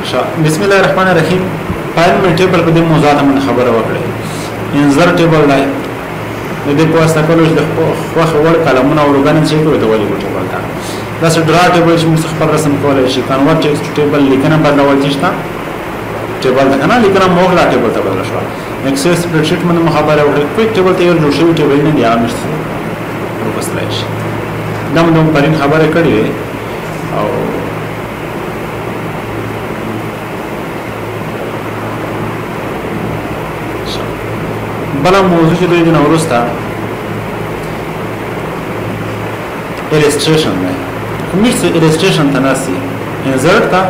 بسم الله الرحمن الرحیم پایل میں ټیبل په دې موضوع ته من خبره وکړه انزر ټیبل لای د دې په واسطه کولو چې خو ور کلمونه او ورغان چې کوي ته ولې ټیبل تا دا څه ډرا ټیبل چې موږ خپل رسم کولای شي کنورټ ټیکسټ ټیبل لیکنه بدلول شي ټیبل دا نه لیکنه موږ لا ټیبل ته بدل شو ایکسل سپریډشیټ من خبره وکړه کوئی ټیبل ته یو جوړ شوی ټیبل نه دی امشته وروسته شي دم پرین خبره کړې او بلا موضوع چې دوی نه ورسته illustration نه کومې څه illustration تناسي insert کا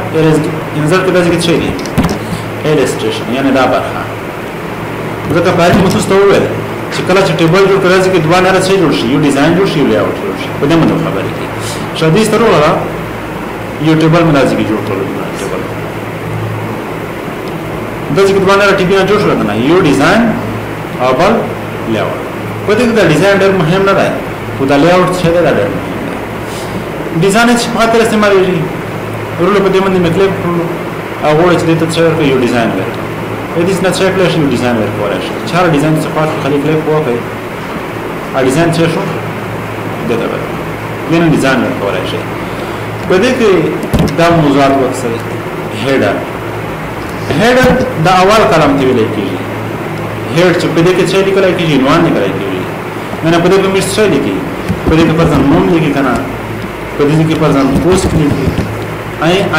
insert کې دغه څه دی illustration یعنی دا برخه ځکه په اړه متوسته وویل چې کله چې ټیبل جوړ کړئ چې دوه نه راځي جوړ شي یو ډیزاین جوړ شي یو لیاوټ جوړ شي په دې باندې خبرې دي شادي سترو ولا یو ټیبل منځي کې جوړ کړل ټیبل دغه کې دوه نه راځي جوړ شو کنه یو ډیزاین او بل لیاوټ په دې کې دا ډیزاین ډېر مهم نه دی خو دا لیاوټ څه دی دا ډېر مهم دی ډیزاین چې په خاطر استعمالېږي ورول په دې باندې مطلب او وایي چې ته څه ورکړې یو ډیزاین ورکړې دې څه چې کله شي ډیزاین ورکول شي چار ډیزاین څه خاص خلک له کوه کوي ا ډیزاین څه شو دته به ینه ډیزاین ورکول شي په دې کې دا موضوعات وکړي هډر دا اول کلم دی ویل کېږي هډ چې په دې کې څه لیکل کېږي عنوان لیکل کېږي نه په دې کې مست څه لیکي په دې کې پر ځان نوم لیکي کنه په دې کې پر ځان پوسټ لیکي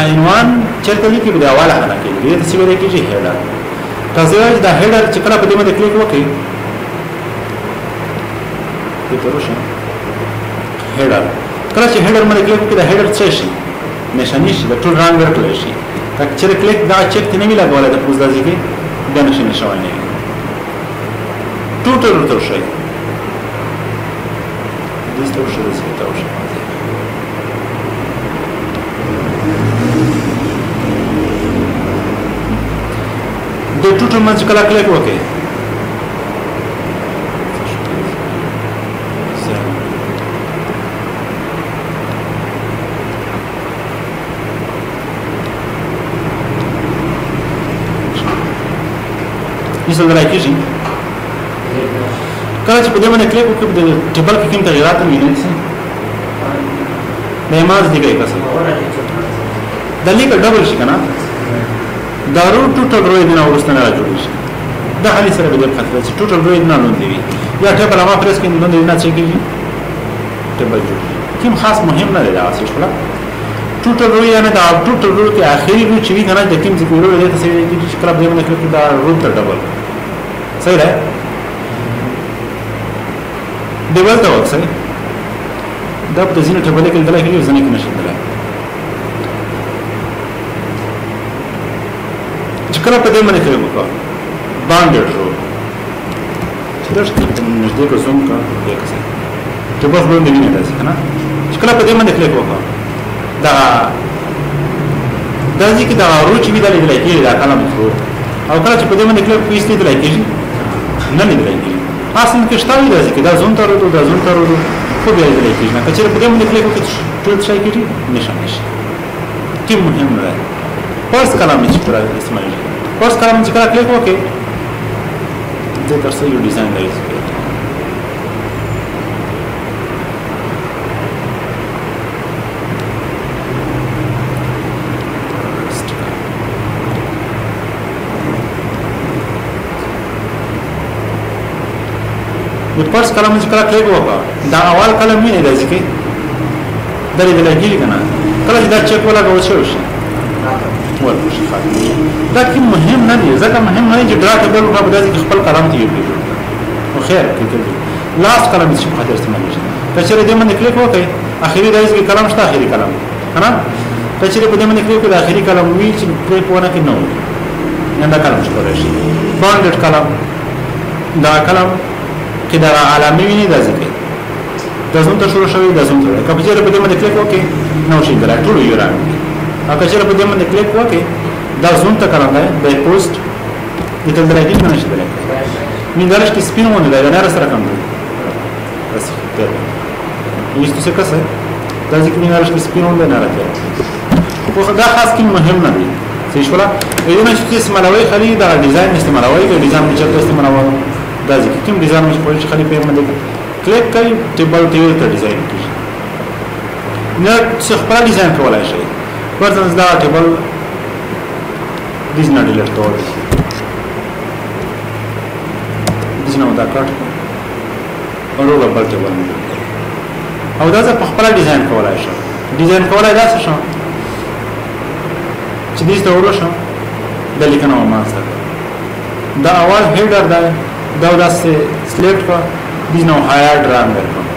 عنوان چې لیکي په اول حاله کې دې څه ویل کېږي هډر تاسو دا هډر چې کله په دې باندې کلیک وکړئ دې پروشه هډر کله چې هډر باندې کلیک وکړئ دا هډر څه شي نشانی شي د ټول رنگ ورکړل شي چې کلیک دا چک ته نه ویلا غواړي د پوز دځي کې دا نشي شوی نه ټوټل ورته شي دسته شي دسته شي د ټوټل منځ کله کلیک وکړئ مثل راکېږي کله چې په دې باندې کلیک وکړئ د ټیبل کې کوم تغیرات وینئ شي د ایماز دی کوي کسه د لیک ډبل شي کنه دارو ټوټل روی نه ورستنه راځي دا حالي سره به د خاطر چې ټوټل روی نه لوندي یا ټیبل ما پرس کې نه نه چې کېږي ټیبل جوړ کوم خاص مهم نه دی دا څه شولا ټوټل روی نه دا ټوټل روی کې اخري روی چې کنه د کوم څه روی د څه کې چې کله به موږ کې دا روی ته ډبل صحیح ده ډبل ته وځي دا په ځینې ټیبل کې دلته کې ځنه کې نشي دلته کله په دې باندې کوي وکړه باندې شو چې دا څه نږدې کو زوم کا دې څه چې په خپل دې نه راځي کنه چې کله په دې باندې کلیک وکړه دا ځکه دا روچ وی دلې لکه دا کلم شو او کله چې په دې باندې کلیک کوي ستې لکه نه نه لکه اصل کې شته دا ځکه دا زوم تر دا زوم تر خو به دې لکه نه چې په دې باندې کلیک وکړي ټول څه کېږي نشي کې مهم نه پس کلام چې پر اسماعیل پس کلام چې کلیک وکړي دې ترڅو یو ډیزاین دی د پس کلام چې کلیک وکړه دا اول کلم نه دی ځکه درې دلګی کنه کله دا چک ولا غوښه شي ورشي دا کوم مهم نه دی ځکه مهم نه دی چې ډرا ټیبل په بدل کې خپل کلام ته یو او خیر کې لاس کلام چې په خاطر استعمال شي کچره دې باندې کلیک وکړئ اخیری دایز کې کلام شته اخیری کلام کنه کچره په دې باندې کلیک وکړئ اخیری کلام وی چې کلیک ونه کې نو نه دا کلام شته راشي باندې کلام دا کلام کې دا علامه ویني دا ځکه دا زموږ ته شروع شوی دا زموږ ته کچره په دې باندې کلیک وکړئ نو شي دا ټول یو راځي اګه چې په دې باندې کلیک وکړئ دا زوم ته کړم دی پوسټ دې ته درګی نه شي درګی مې درش کې سپینونه دی نه سره کوم بس ته یې څه کسه دا ځکه مې درش کې سپینونه نه راځي خو دا خاص کې مهم نه دی صحیح شولا ایونه چې استعمالوي خلی دا ډیزاین استعمالوي دا ډیزاین چې استعمالوي دا ځکه کوم ډیزاین چې په خلی په باندې کلیک کوي ټیبل ته ډیزاین کوي نه څه خپل ډیزاین کولای شي ورته دا ټیبل دیز نه ډیلیټ کوي دیز نه دا کټ او روغ بل ټیبل او دا څه خپل ډیزاین کولای شي ډیزاین کولای دا څه شو چې دې ته ورشو د لیکنه ما سره دا اول هیډر دا داسې سلیکټ کا دې نو هایلایټ ران ورکړم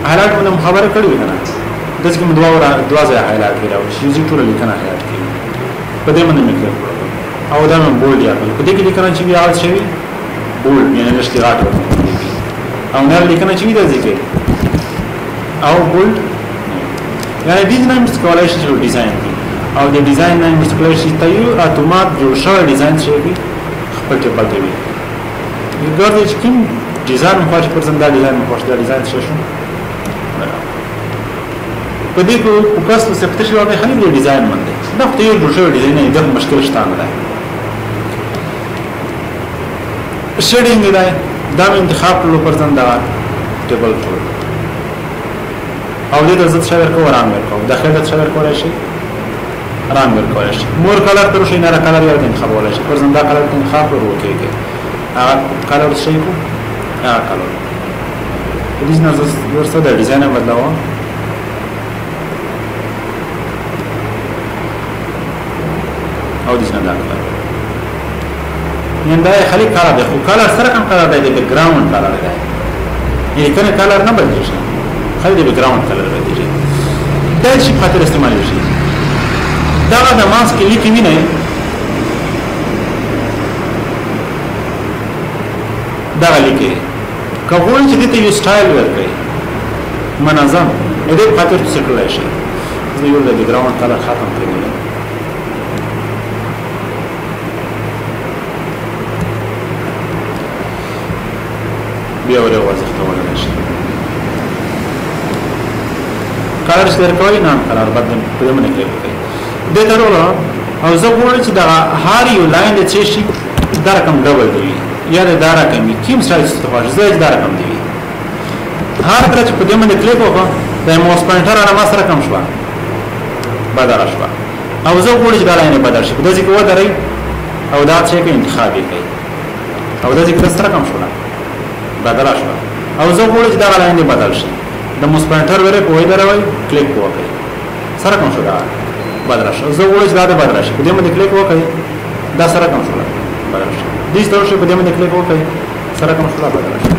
هایلایټ باندې خبره کړې کنه دغه کوم دوا ځای هایلایټ کړو چې دې ټول لیکنه هایلایټ کړي په دې باندې مې کړو او دا مې بولډ یا په دې کې لیکنه چې بیا شي بولډ یعنی اشتراک او نه لیکنه چې دا ځکه او بولډ یعنی دې نه مست کولای شي ډیزاین او د ډیزاین نه مستقل شي ته یو اتومات جوړ شوی ډیزاین شي خپل ټیبل دی ګورئ چې کوم ډیزاین مخ پر څنګه ډیزاین مخ دا ډیزاین شي شو په دې کو فوکس څه پته شو به خلک ډیزاین باندې دا خو یو جوړ شوی ډیزاین نه د مشکل شته نه شیډینګ دی دا انتخاب لو پر څنګه ټیبل ټول او دې د زړه شاور کو آرام ورکو داخله شاور کولای شي رنگ ورکول شي مور کلر تر شي نه کلر یو انتخاب ولا شي پر زنده کلر انتخاب وکړي هغه کلر شي کو هغه کلر دې نه ورسره د ډیزاین بدلاو او دې نه دا کلر نن دا خالي کلر ده خو کلر سره کوم کلر دی د بیک ګراوند کلر دی یعنی کنه کلر نه بدلی شي خالي د بیک ګراوند کلر بدلی شي دا شي خاطر استعمال شي دا د ماس کې لیکي ویني دا لیکي کوم چې دته یو سټایل ورکړي منظم دې خاطر څه کولای شي زه یو د بیک ګراوند کلر ختم کړم بیا ورته واضح کولای شي کلر څه ورکوي نه کلر بدل پرې نه کوي د ترولو او زه غواړم چې دا هر یو لاین د څه شي دا رقم ډبل دی یا دا رقم کیم سایز ته واځي زه دا رقم دی هر کله چې په دې باندې کلیک وکړم د موس پوینټر را ما سره کم شو بدل شو او زه غواړم چې دا لاین بدل شي د دې کوه درې او دا چې کې انتخاب کوي او د دې کې سره کم شو بدل شو او زه غواړم چې دا لاین بدل شي د موس پوینټر ورې په وای دروي کلیک وکړئ سره کم شو دا بدل شي زه وایم دا بدل شي په دې باندې کلیک وکړئ دا سره کوم شو بدل شي دې ستاسو شي په دې باندې کلیک وکړئ سره کوم شو بدل شي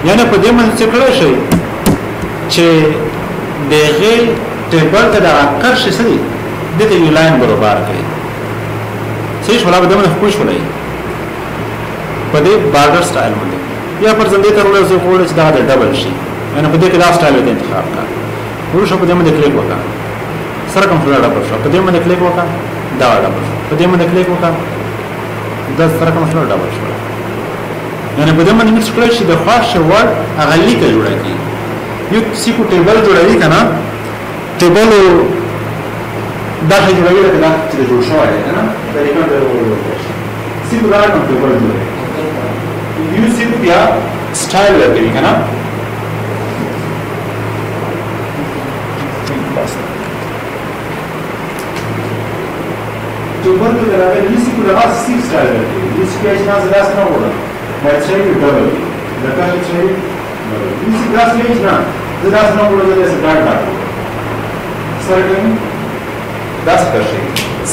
یعنی په دې باندې څه کړی شي چې دغه ټیبل ته دا کار شي سړي د دې یو لاین برابر کړي صحیح شو لا په دې باندې خوښ ولای په دې بارډر سټایل باندې یا پر ځندې تر ولې زه کوم چې دا ډبل شي یعنی په دې کې دا سټایل دې انتخاب کړه ورشه په دې باندې کلیک وکړه سره کوم فلټر ډبل شو په دې باندې کلیک وکړه دا ډبل شو په دې باندې کلیک وکړه دا سره کوم فلټر ډبل شو یعنی په دې باندې مکس کړئ چې د خاص ورډ هغه لیک جوړه کی یو سیکو ټیبل جوړوي کنه ټیبل دا څه جوړوي دا چې جوړ شوی دی کنه دا یې کوم ډول سیکو دا کوم ټیبل جوړوي یو سیکو بیا سټایل ورګي کنه तो बंद करा है इसी को लगा 6 स्टाइल है इसके इतना ज्यादा ना होगा मैं चाहिए डबल लगा चाहिए इसी क्लास में इतना ज्यादा ना होगा जैसे डाट डाट सर्टेन 10 कर से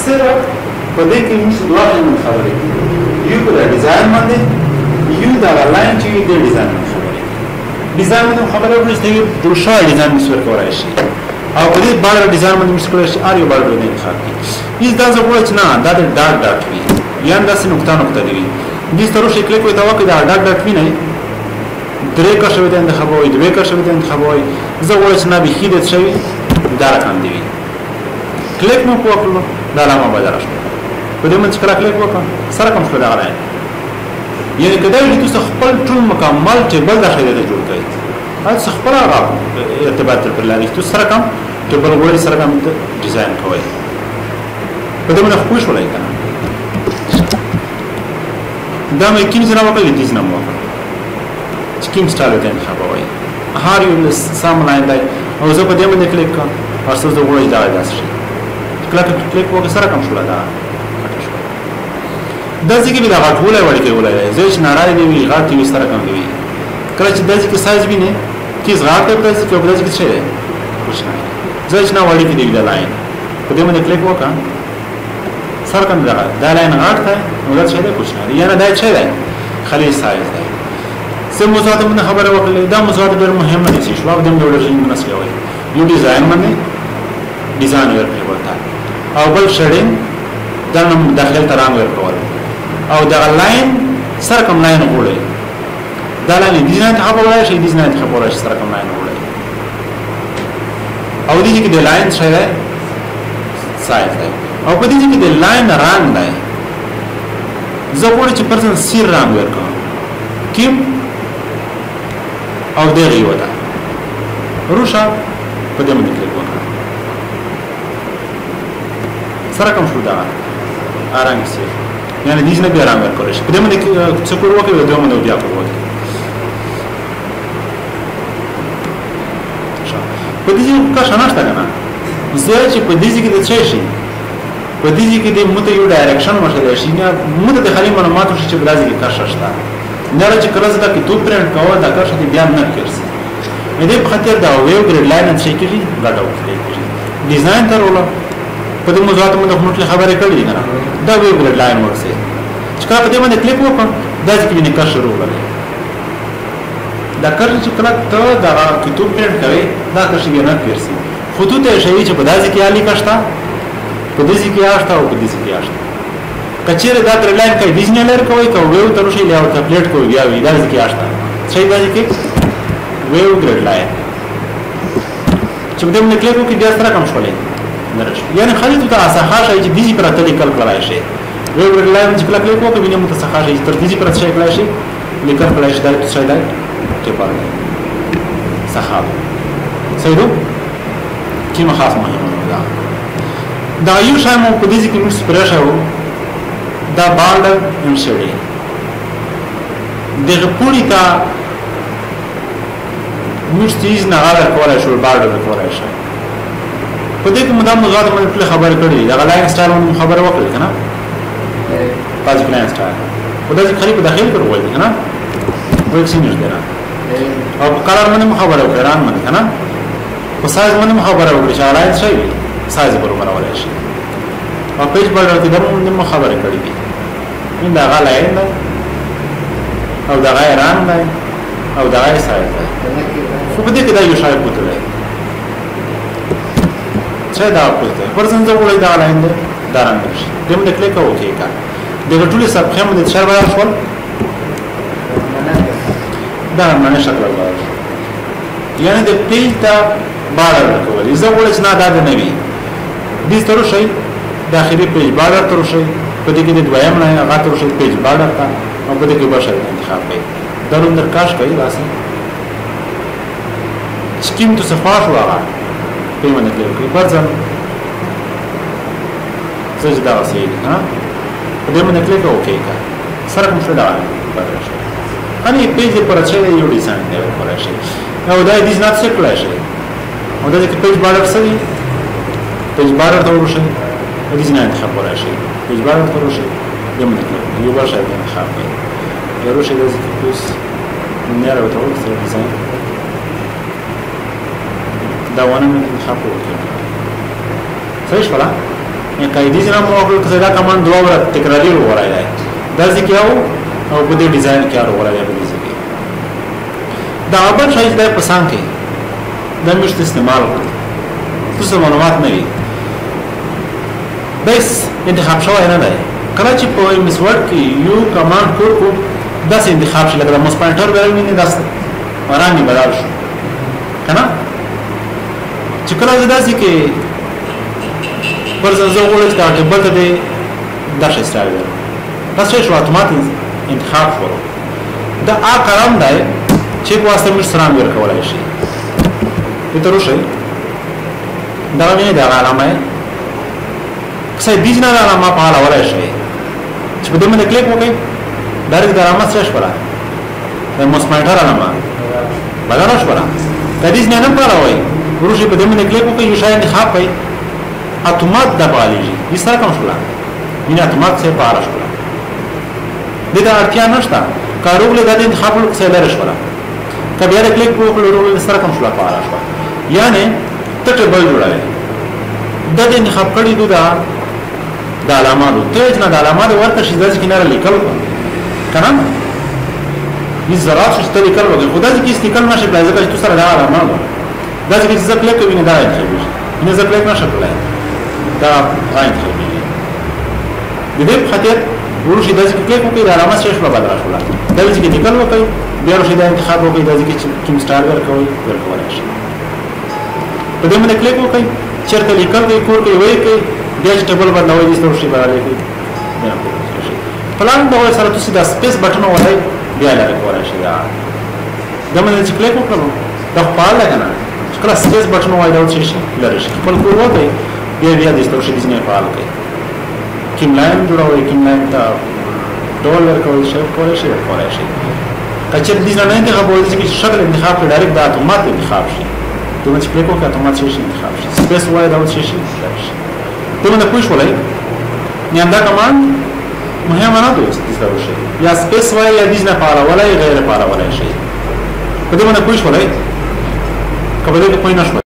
सिर्फ पदे के मुझ दुआ में खबर है यू को डिजाइन माने यू दा लाइन चाहिए दे डिजाइन में खबर है डिजाइन में खबर है कि दूसरा डिजाइन में स्वर हो रहा है او په دې بار ډیزاین باندې مشکل شي اړ یو بار باندې انتخاب کړئ هیڅ دا څه وایي چې نه دا د ډاټ ډاټ وي یا دا څه نقطه نقطه دی دې ستورو شي کلیک کوي دا وکړه دا ډاټ ډاټ وي نه درې کا شوی د انتخاب وي دوه کا شوی د انتخاب وي زه وایي چې نه به هیڅ شي دا رقم دی کلیک مو وکړو دا علامه بدل شو په دې باندې کلیک وکړه سره کوم څه دا راځي یعنی کله چې تاسو خپل ټول مکمل ټیبل داخله ته جوړ کړئ هڅه خپل ارتباط پر لري تاسو سره کوم ټیبل وړي سره کوم ډیزاین کوي په دې باندې خوښ ولای کنه دا مې کوم ځای راوړل دي ځنه مو چې کوم سټایل ته انتخابوي هر یو سم لاین دی او زه په دې باندې کلیک کوم او څه زه وړي دا داسې کلیک وکړ سره کوم شو دا د ځکه به دا غټوله وړي کې ولای زه چې ناراضي دی غاټ یې سره کوم دی کله چې د ځکه سایز ویني کیس غاټ په دې کې په دې کې څه دی پوښتنه زه چې نه وړي کې دی دا لاین په دې باندې کلیک وکړم سره کوم دا لاین غاټ دی نو دا څه دی پوښتنه یا نه دا څه دی خالي سایز دی سم موضوعات باندې خبره وکړه دا موضوعات ډېر مهمه دي چې شواب د موډل رنګ مناسب وي یو ډیزاین باندې ډیزاین ورکړل وتا او بل شډینګ د نوم داخل ترانګ ورکول او دا لاین سره کوم لاین وړي دا لاین ډیزاین ته خبره شي ډیزاین ته خبره شي سره کوم لاین وړي او دې کې د لاین شای سایز دی او په دې کې د لاین رنگ دی زه وړي چې پرسن سیر رنگ ورکوم کیم او دغه یو ده روشا په دې باندې کلیک وکړه سره کوم شو دا آرام سي یعنی دې نه بیا آرام ورکول شي په دې باندې څه کول وکړي دوه باندې بیا کول وکړي په دې کې څه نشته کنه زه چې په دې کې د څه شي په دې کې د مت یو ډایرکشن مشهور شي نه مت د خالي معلومات چې برازي کې کار شته نه چې کله دا کې تو پرنټ کوو دا کار شته بیا نه کېږي دې په خاطر دا ویو ګریډ لاین څه کېږي غاټو کېږي ډیزاین تر ولا په دې موضوعات باندې موږ خبرې کړې نه دا ویو ګریډ لاین ورسې چې کله په دې باندې کلیک وکړم دا چې ویني کار شروع کړي دا کار چې کله ته دا کې تو پرنټ کوي دا کار شي نه کېږي خطوط شي چې په داسې کې علي کاشتا په دې کې آشتا او په دې کې آشتا کچېره دا تر لاین کې ډیزاین لر کوي کو ویو تر شي له ټپلیټ کوي بیا وی دا کې آشتا صحیح دی کې ویو ګریډ لاین چې په دې باندې کلیک وکړي بیا سره کوم شولې درش یعنی خالي ته اساخه شي چې دې پر اتل کل کولای شي ویو ګریډ لاین چې کلیک وکړي ویني متسخه شي تر دې پر څه کولای شي لیکل کولای شي دا څه دی چې پاره صحاب صحیح دی کی خاص مهمه ده دا یو شای مو په دې کې موږ سپریشو دا بالډر انشوري دغه پوری تا موږ تیز نه غاړه کولای شو بالډر کولای شو په دې کې مدام مزاد باندې خبر کړی دا لاین سټایل باندې خبر وکړي کنه پاس پلان سټایل په دې کې خري په داخل کړو وایي کنه وایي څنګه دی او کلر باندې خبره وکړه ران باندې کنه په سایز باندې خبره وکړي چې لاین شي سایز برابر ولای شي او پیج بالډر کې دمو خبره کړې دي دا غلاین ده او دا غیران ده او دا غیر سایز ده خو په دې کې دا یو شای بوتل دی څه دا پوهه ورڅنګ وړي دا غلاین ده دا رنګ شي دمو کلیک وکړئ کا دغه ټول صفحه مې د سرور شول دا معنی شکل راځي یعنی د پیج ته بالډر کوي زه وړم چې نه دا نه وي دې تر شي داخلي پیج بالډر تر شي په دې کې د دویم نه هغه تر شي پیج بالډر تا او په دې کې بشر انتخاب کوي درون درکاش کوي لاسه سکیم تو صفاش وغه په منځ کې کوي پرځم سجدا وسیل ها په دې باندې کلیک وکړئ سره کوم څه دا بدل شي अनि पेज पर छ यो डिजाइन دی ورکړی شي او دا دې نه څه کړی شي او دا چې پیج بارډر سره پیج بارډر ته ورشي دې نه انتخاب کولای شي پیج بارډر ته ورشي دمه یو ورشه دې انتخاب کړئ یو ورشه دې پوس نه راوته سره ډیزاین دا ونه انتخاب وکړئ صحیح شولا یا قاعده نه مو خپل څنګه کمانډ دوه ور تکراری وراي دا ځکه او په دې ډیزاین کې اړه وراي په دې ځکه دا اول شای د پسان کې د مشت استعمال څه معلومات نه وي بس انتخاب شوی نه دی کله چې په مسورډ کې یو کمانډ کوډ کو داس انتخاب شي لکه موس پوینټر ورنې نه داس ورانې بدل شو کنه چې کله داسې کې پرځه زه وګورم چې دا ټیبل ته دی داش استایل دا څه شو اتوماتیک انتخاب شروع دا کلام دی چې په واسطه موږ سره امر کولای شي دې تر اوسه دا مې دا علامه کسای دیجنا علامه فعال ولا شي چې په دې باندې کلیک وکړي ډایرکټ د علامه سره شپره د مسمایټر علامه بدل شپره د دیجنا نه پاروي ورشي په دې باندې کلیک وکړي یو شای انتخاب کړي اتومات د پالیږي دې سره کوم شولا مینه اتومات سره پاره شولا دې دا اړتیا نشته کاروغ له د انتخاب له څه لري شولا کبه یې کلیک وکړو ورو سره کوم شولا پاره شولا یعنی ته ټیبل جوړای د دې انتخاب کړي دا د علامات ته نه د علامات ورته شي ځکه کناره لیکل کنه دې زرات څه لیکل وګړي خدای دې کې لیکل نشي بلای ځکه چې تاسو سره دا علامات دا چې څه کلیک کوي نه دا راځي نه ځکه کلیک نشي بلای دا راځي د دې خاطر ورشي د ځکه کلیک کوي د علامات شي په بدل شول دا چې لیکل وکړي بیا ورشي د انتخاب وکړي د ځکه چې کوم سٹار ورکوي شي په دې باندې کلیک وکړئ چیرته لیکل کوي کور کوي وایي کوي بیا چې ټیبل بدلوي دي څه شي بدلوي کوي پلان دا سره تاسو د سپیس بٹن وای بیا لاره کولای شي دا باندې چې کلیک وکړو دا فعال لګنه کله سپیس بٹن وای دا څه شي لاره شي خپل کور وای بیا د څه شي دې فعال کوي کوم لاین جوړوي کوم لاین ته ډول ورکوي شي کولای شي کچې دې نه نه هغه وایي چې شکل انتخاب ډایرکټ د اتومات انتخاب شي دومره چې کلیک وکړه اتومات شي انتخاب شي سپیس وای دا څه شي دومره پوښ ولای نه دا کمان مهمه نه دوست دې شي یا سپیس وای یا دې نه فعال ولای غیر فعال ولای شي په دومره پوښ ولای کله دې کوی نشو